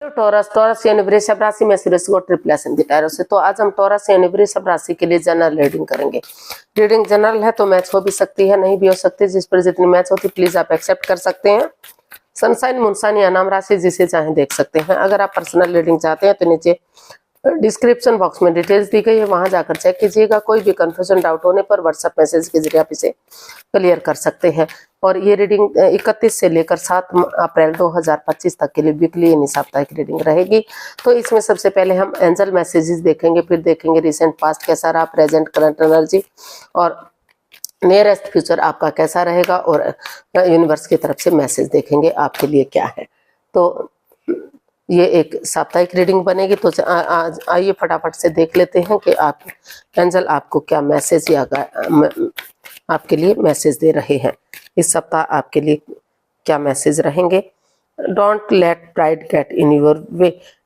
Taurus taurus यानी वृषभ राशि में सूर्य को ट्रिप्लेशन की टैरो से। तो आज हम टॉरस यानी वृषभ राशि के लिए जनरल रीडिंग करेंगे। रीडिंग जनरल है तो मैच हो भी सकती है, नहीं भी हो सकती। जिस पर जितनी मैच होती प्लीज आप एक्सेप्ट कर सकते हैं। सनसाइन मुनसाइन या नाम राशि जिसे चाहे देख सकते हैं। अगर आप पर्सनल रीडिंग चाहते हैं तो नीचे डिस्क्रिप्शन बॉक्स में डिटेल्स दी गई है, वहां जाकर चेक कीजिएगा। कोई भी कंफ्यूजन डाउट होने पर व्हाट्सएप मैसेज के जरिए आप इसे क्लियर कर सकते हैं। और ये रीडिंग 31 से लेकर 7 अप्रैल 2025 तक के लिए वीकली यानी साप्ताहिक रीडिंग रहेगी। तो इसमें सबसे पहले हम एंजल मैसेजेस देखेंगे, फिर देखेंगे रिसेंट पास्ट कैसा रहा, प्रेजेंट करंट एनर्जी और नियरेस्ट फ्यूचर आपका कैसा रहेगा, और यूनिवर्स की तरफ से मैसेज देखेंगे आपके लिए क्या है। तो ये एक साप्ताहिक रीडिंग बनेगी। तो आज आइए फटाफट से देख लेते हैं कि आप एंजल आपको क्या मैसेज या आपके लिए मैसेज दे रहे हैं। इस सप्ताह आपके लिए क्या मैसेज रहेंगे। Don't let pride get in your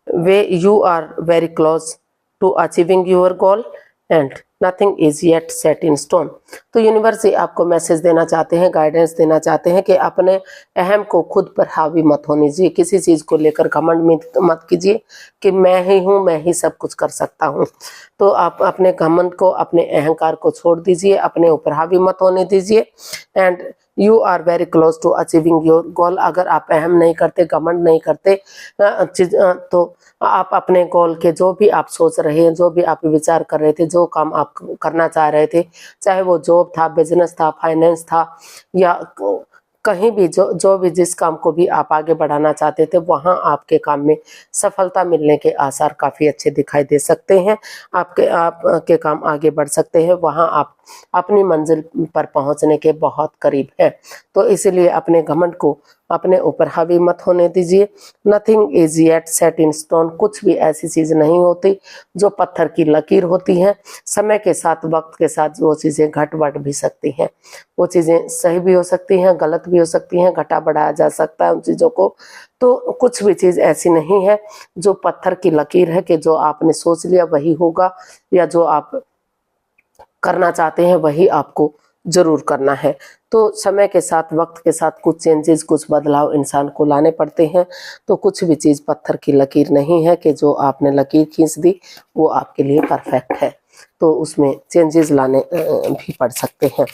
way you are very close to achieving your goal and nothing is yet set in stone. तो यूनिवर्स आपको मैसेज देना चाहते हैं, गाइडेंस देना चाहते हैं कि अपने अहम को खुद पर हावी मत होने दीजिए। किसी चीज को लेकर घमंड मत कीजिए कि मैं ही हूँ, मैं ही सब कुछ कर सकता हूँ। तो आप अपने घमंड को, अपने अहंकार को छोड़ दीजिए, अपने ऊपर हावी मत होने दीजिए। And you are very close to achieving your goal. अगर आप अहम नहीं करते, घमंड नहीं करते तो आप अपने गोल के जो भी आप सोच रहे हैं, जो भी आप विचार कर रहे थे, जो काम आप करना चाह रहे थे, चाहे वो जॉब था, बिजनेस था, फाइनेंस था, या कहीं भी जो भी जिस काम को भी आप आगे बढ़ाना चाहते थे, वहां आपके काम में सफलता मिलने के आसार काफी अच्छे दिखाई दे सकते हैं। आपके काम आगे बढ़ सकते हैं, वहां आप अपनी मंजिल पर पहुंचने के बहुत करीब है। तो इसलिए अपने घमंड को अपने ऊपर हावी मत होने दीजिए। Nothing is yet set in stone. कुछ भी ऐसी चीज नहीं होती जो पत्थर की लकीर होती है। समय के साथ, वक्त के साथ वो चीजें घट बढ़ भी सकती हैं। वो चीजें सही भी हो सकती हैं, गलत भी हो सकती हैं, घटा बढ़ाया जा सकता है उन चीजों को। तो कुछ भी चीज ऐसी नहीं है जो पत्थर की लकीर है कि जो आपने सोच लिया वही होगा, या जो आप करना चाहते हैं वही आपको जरूर करना है। तो समय के साथ, वक्त के साथ कुछ चेंजेस, कुछ बदलाव इंसान को लाने पड़ते हैं। तो कुछ भी चीज पत्थर की लकीर नहीं है कि जो आपने लकीर खींच दी वो आपके लिए परफेक्ट है। तो उसमें चेंजेस लाने भी पड़ सकते हैं।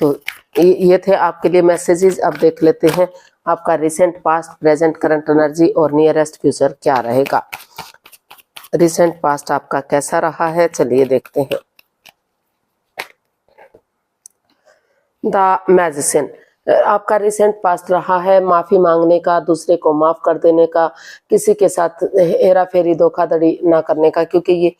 तो ये थे आपके लिए मैसेजेस। अब देख लेते हैं आपका recent past, present current energy और नियरेस्ट फ्यूचर क्या रहेगा। रिसेंट पास्ट आपका कैसा रहा है, चलिए देखते हैं। द मैजिशियन आपका रिसेंट पास्ट रहा है माफी मांगने का, दूसरे को माफ कर देने का, किसी के साथ हेरा फेरी, धोखाधड़ी ना करने का, क्योंकि ये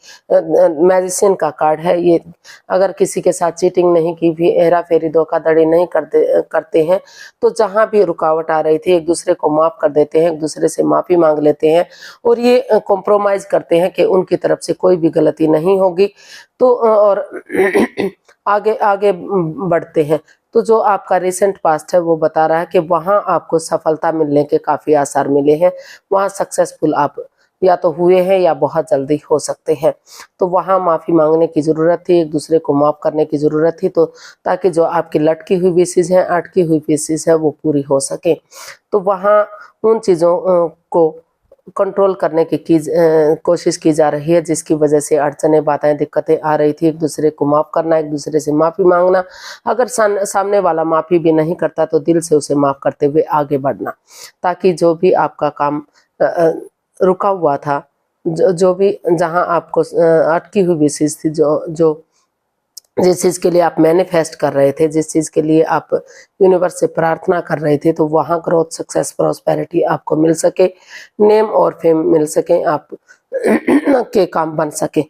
मैजिशियन का कार्ड है। ये अगर किसी के साथ चीटिंग नहीं की भी, हेरा फेरी, धोखाधड़ी नहीं करते हैं, तो जहां भी रुकावट आ रही थी एक दूसरे को माफ कर देते हैं, एक दूसरे से माफी मांग लेते हैं और ये कॉम्प्रोमाइज करते हैं कि उनकी तरफ से कोई भी गलती नहीं होगी। तो और आगे आगे बढ़ते हैं। तो जो आपका रिसेंट पास्ट है वो बता रहा है कि वहां आपको सफलता मिलने के काफी आसार मिले हैं। वहां सक्सेसफुल आप या तो हुए हैं या बहुत जल्दी हो सकते हैं। तो वहां माफी मांगने की जरूरत थी, एक दूसरे को माफ करने की जरूरत थी, तो ताकि जो आपकी लटकी हुई विशेष है, अटकी हुई विशेष है, वो पूरी हो सके। तो वहां उन चीजों को कंट्रोल करने की कोशिश की जा रही है जिसकी वजह से अड़चनें, बाधाएं, दिक्कतें आ रही थी। एक दूसरे को माफ करना, एक दूसरे से माफी मांगना। अगर सामने वाला माफी भी नहीं करता तो दिल से उसे माफ करते हुए आगे बढ़ना, ताकि जो भी आपका काम रुका हुआ था, जो भी जहां आपको अटकी हुई विशेष थी, जो जिस चीज के लिए आप मैनिफेस्ट कर रहे थे, जिस चीज के लिए आप यूनिवर्स से प्रार्थना कर रहे थे, तो वहां ग्रोथ, सक्सेस, प्रॉस्पेरिटी आपको मिल सके, नेम और फेम मिल सके, आप के काम बन सके।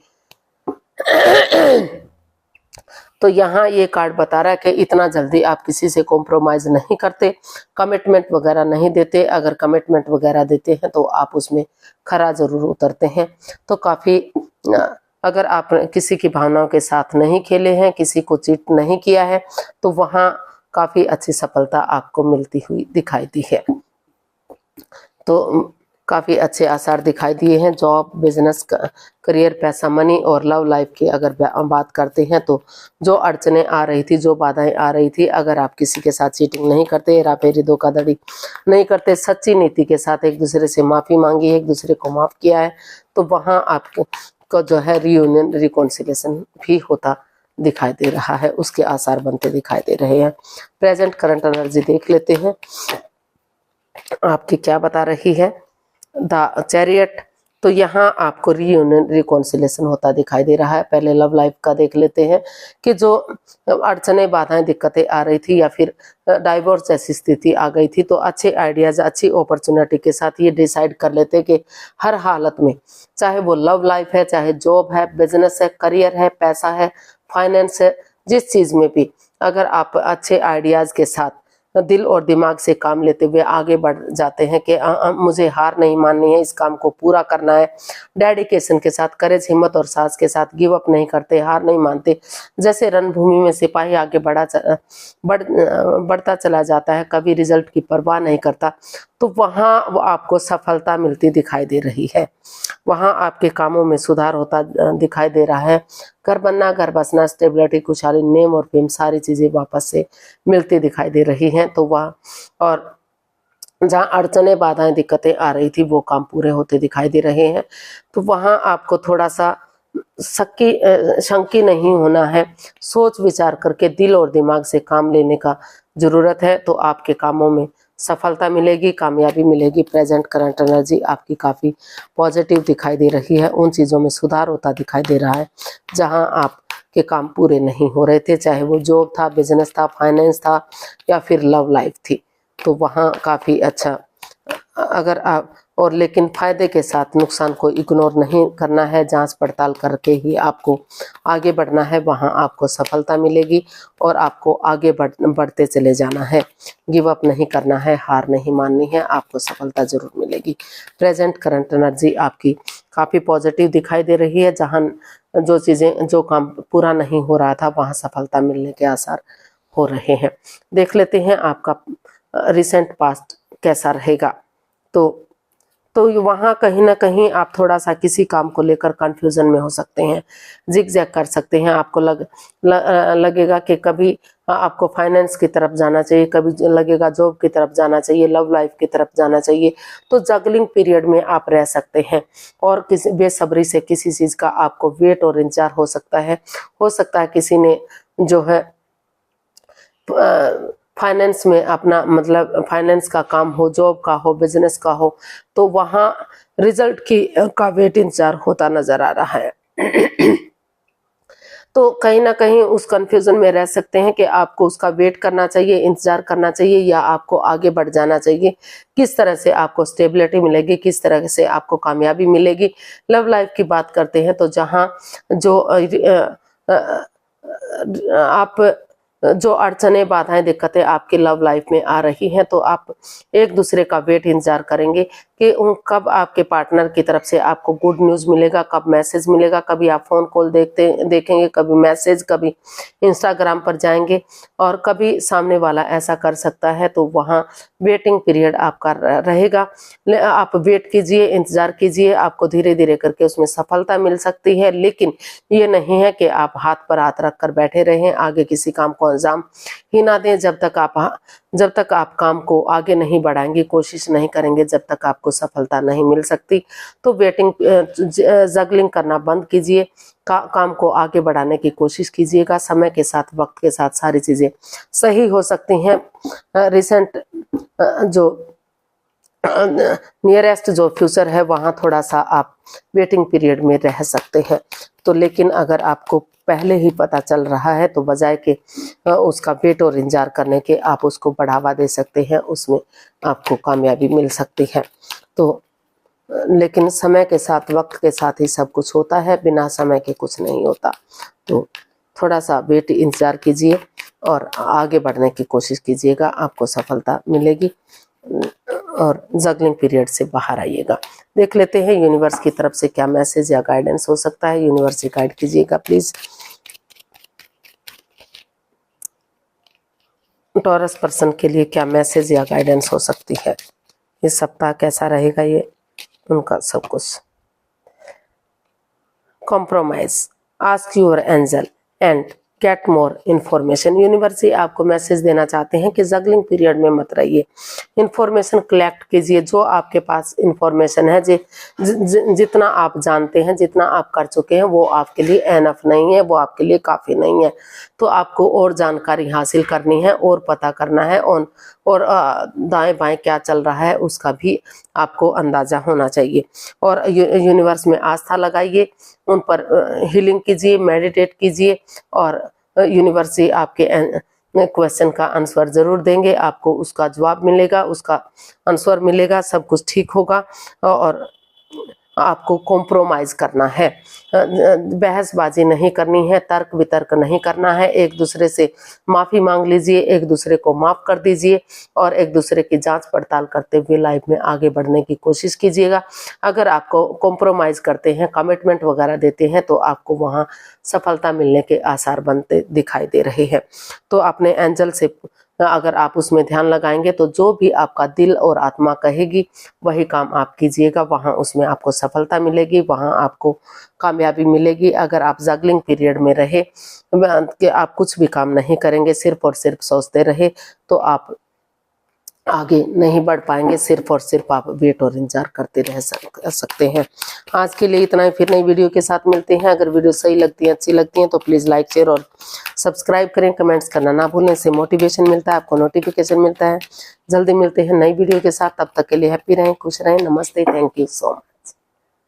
तो यहाँ ये कार्ड बता रहा है कि इतना जल्दी आप किसी से कॉम्प्रोमाइज नहीं करते, कमिटमेंट वगैरह नहीं देते। अगर कमिटमेंट वगैरह देते हैं तो आप उसमें खरा जरूर उतरते हैं। तो काफी अगर आप किसी की भावनाओं के साथ नहीं खेले हैं, किसी को चीट नहीं किया है, तो वहां काफी अच्छी सफलता आपको मिलती हुई दिखाई दी है। तो काफ़ी अच्छे आसार दिखाई दिए हैं। जॉब, बिजनेस, करियर, पैसा, मनी और लव लाइफ की अगर बात करते हैं तो जो अड़चनें आ रही थी, जो बाधाएं आ रही थी, अगर आप किसी के साथ चीटिंग नहीं करते, हेराफेरी, धोखाधड़ी नहीं करते, सच्ची नीति के साथ एक दूसरे से माफ़ी मांगी है, एक दूसरे को माफ़ किया है, तो वहाँ आपको जो है रियूनियन, रिकॉन्सिलेशन भी होता दिखाई दे रहा है, उसके आसार बनते दिखाई दे रहे हैं। प्रेजेंट करंट एनर्जी देख लेते हैं आपकी क्या बता रही है। द चैरियट, तो यहाँ आपको रियूनियन, रिकॉन्सिलेशन होता दिखाई दे रहा है। पहले लव लाइफ का देख लेते हैं कि जो अड़चने, बाधाएं, दिक्कतें आ रही थी या फिर डाइवोर्स जैसी स्थिति आ गई थी, तो अच्छे आइडियाज, अच्छी अपॉर्चुनिटी के साथ ये डिसाइड कर लेते कि हर हालत में, चाहे वो लव लाइफ है, चाहे जॉब है, बिजनेस है, करियर है, पैसा है, फाइनेंस है, जिस चीज में भी अगर आप अच्छे आइडियाज के साथ दिल और दिमाग से काम लेते हुए आगे बढ़ जाते हैं कि मुझे हार नहीं माननी है, इस काम को पूरा करना है, डेडिकेशन के साथ, करेज, हिम्मत और साहस के साथ, गिव अप नहीं करते, हार नहीं मानते, जैसे रणभूमि में सिपाही आगे बढ़ता चला जाता है, कभी रिजल्ट की परवाह नहीं करता, तो वहाँ वो आपको सफलता मिलती दिखाई दे रही है। वहाँ आपके कामों में सुधार होता दिखाई दे रहा है। घर बनना, घर बसना, स्टेबिलिटी, खुशहाली, नेम और फेम, सारी चीजें वापस से मिलती दिखाई दे रही हैं। तो वह और जहाँ अड़चने, बाधाएं, दिक्कतें आ रही थी, वो काम पूरे होते दिखाई दे रहे हैं। तो वहाँ आपको थोड़ा सा शंकी नहीं होना है, सोच विचार करके दिल और दिमाग से काम लेने का जरूरत है, तो आपके कामों में सफलता मिलेगी, कामयाबी मिलेगी। प्रेजेंट करंट एनर्जी आपकी काफ़ी पॉजिटिव दिखाई दे रही है। उन चीज़ों में सुधार होता दिखाई दे रहा है जहां आपके काम पूरे नहीं हो रहे थे, चाहे वो जॉब था, बिजनेस था, फाइनेंस था या फिर लव लाइफ थी, तो वहाँ काफ़ी अच्छा अगर आप और लेकिन फायदे के साथ नुकसान को इग्नोर नहीं करना है, जांच पड़ताल करके ही आपको आगे बढ़ना है, वहां आपको सफलता मिलेगी और आपको आगे बढ़ते चले जाना है, गिव अप नहीं करना है, हार नहीं माननी है, आपको सफलता जरूर मिलेगी। प्रेजेंट करंट एनर्जी आपकी काफ़ी पॉजिटिव दिखाई दे रही है। जहां जो चीज़ें, जो काम पूरा नहीं हो रहा था, वहाँ सफलता मिलने के आसार हो रहे हैं। देख लेते हैं आपका रिसेंट पास्ट कैसा रहेगा। तो वहाँ कहीं ना कहीं आप थोड़ा सा किसी काम को लेकर कंफ्यूजन में हो सकते हैं, जिग-जैग कर सकते हैं। आपको लगेगा कि कभी आपको फाइनेंस की तरफ जाना चाहिए, कभी लगेगा जॉब की तरफ जाना चाहिए, लव लाइफ की तरफ जाना चाहिए, तो जगलिंग पीरियड में आप रह सकते हैं और किसी बेसब्री से किसी चीज़ का आपको वेट और इंतजार हो सकता है। किसी ने जो है फाइनेंस में अपना, मतलब फाइनेंस का काम हो, जॉब का हो, बिजनेस का हो, तो वहाँ रिजल्ट का वेट इंतजार होता नजर आ रहा है। तो कहीं ना कहीं उस कंफ्यूजन में रह सकते हैं कि आपको उसका वेट करना चाहिए, इंतजार करना चाहिए, या आपको आगे बढ़ जाना चाहिए। किस तरह से आपको स्टेबिलिटी मिलेगी, किस तरह से आपको कामयाबी मिलेगी। लव लाइफ की बात करते हैं तो जहाँ आप जो अड़चने, बाधाएं, दिक्कतें आपकी लव लाइफ में आ रही हैं, तो आप एक दूसरे का वेट इंतजार करेंगे कि कब आपके पार्टनर की तरफ से आपको गुड न्यूज़ मिलेगा, कब मैसेज मिलेगा। कभी आप फ़ोन कॉल देखेंगे, कभी मैसेज, कभी इंस्टाग्राम पर जाएंगे, और कभी सामने वाला ऐसा कर सकता है, तो वहाँ वेटिंग पीरियड आपका रहेगा। आप वेट कीजिए, इंतज़ार कीजिए, आपको धीरे धीरे करके उसमें सफलता मिल सकती है। लेकिन ये नहीं है कि आप हाथ पर हाथ रख कर बैठे रहें, आगे किसी काम को अंजाम ही ना दें। जब तक आप काम को आगे नहीं बढ़ाएंगे, कोशिश नहीं करेंगे, जब तक आपको सफलता नहीं मिल सकती। तो वेटिंग, जगलिंग करना बंद कीजिए, काम को आगे बढ़ाने की कोशिश कीजिएगा। समय के साथ, वक्त के साथ सारी चीजें सही हो सकती हैं। रिसेंट जो नियरेस्ट जो फ्यूचर है, वहाँ थोड़ा सा आप वेटिंग पीरियड में रह सकते हैं। तो लेकिन अगर आपको पहले ही पता चल रहा है, तो बजाय के उसका वेट और इंतजार करने के, आप उसको बढ़ावा दे सकते हैं, उसमें आपको कामयाबी मिल सकती है। तो लेकिन समय के साथ, वक्त के साथ ही सब कुछ होता है, बिना समय के कुछ नहीं होता। तो थोड़ा सा वेट, इंतजार कीजिए और आगे बढ़ने की कोशिश कीजिएगा, आपको सफलता मिलेगी और जगलिंग पीरियड से बाहर आइएगा। देख लेते हैं यूनिवर्स की तरफ से क्या मैसेज या गाइडेंस हो सकता है। यूनिवर्स से गाइड कीजिएगा प्लीज। टॉरस पर्सन के लिए क्या मैसेज या गाइडेंस हो सकती है, इस सप्ताह कैसा रहेगा ये। उनका सब कुछ। Compromise, ask your angel and get more information. Universe आपको मैसेज देना चाहते हैं कि जगलिंग पीरियड में मत रहिए, इन्फॉर्मेशन कलेक्ट कीजिए। जो आपके पास इन्फॉर्मेशन है, जितना आप जानते हैं, जितना आप कर चुके हैं, वो आपके लिए एनफ नहीं है, वो आपके लिए काफ़ी नहीं है। तो आपको और जानकारी हासिल करनी है और पता करना है, और दाएं बाएं क्या चल रहा है उसका भी आपको अंदाज़ा होना चाहिए। और यूनिवर्स में आस्था लगाइए, उन पर हीलिंग कीजिए, मेडिटेट कीजिए, और यूनिवर्स आपके क्वेश्चन का आंसर जरूर देंगे। आपको उसका जवाब मिलेगा, उसका आंसर मिलेगा, सब कुछ ठीक होगा। और आपको कॉम्प्रोमाइज करना है, बहसबाजी नहीं करनी है, तर्क वितर्क नहीं करना है। एक दूसरे से माफ़ी मांग लीजिए, एक दूसरे को माफ़ कर दीजिए, और एक दूसरे की जांच पड़ताल करते हुए लाइफ में आगे बढ़ने की कोशिश कीजिएगा। अगर आपको कॉम्प्रोमाइज़ करते हैं, कमिटमेंट वगैरह देते हैं, तो आपको वहाँ सफलता मिलने के आसार बनते दिखाई दे रहे हैं। तो अपने एंजल से अगर आप उसमें ध्यान लगाएंगे तो जो भी आपका दिल और आत्मा कहेगी वही काम आप कीजिएगा, वहाँ उसमें आपको सफलता मिलेगी, वहाँ आपको कामयाबी मिलेगी। अगर आप जगलिंग पीरियड में रहे कि आप कुछ भी काम नहीं करेंगे, सिर्फ और सिर्फ सोचते रहे, तो आप आगे नहीं बढ़ पाएंगे। सिर्फ और सिर्फ आप वेट और इंतजार करते रह सकते हैं। आज के लिए इतना ही, फिर नई वीडियो के साथ मिलते हैं। अगर वीडियो सही लगती है, अच्छी लगती है, तो प्लीज़ लाइक, शेयर और सब्सक्राइब करें। कमेंट्स करना ना भूलें, इससे मोटिवेशन मिलता है, आपको नोटिफिकेशन मिलता है। जल्दी मिलते हैं नई वीडियो के साथ, तब तक के लिए हैप्पी रहें, खुश रहें। नमस्ते, थैंक यू सो मच।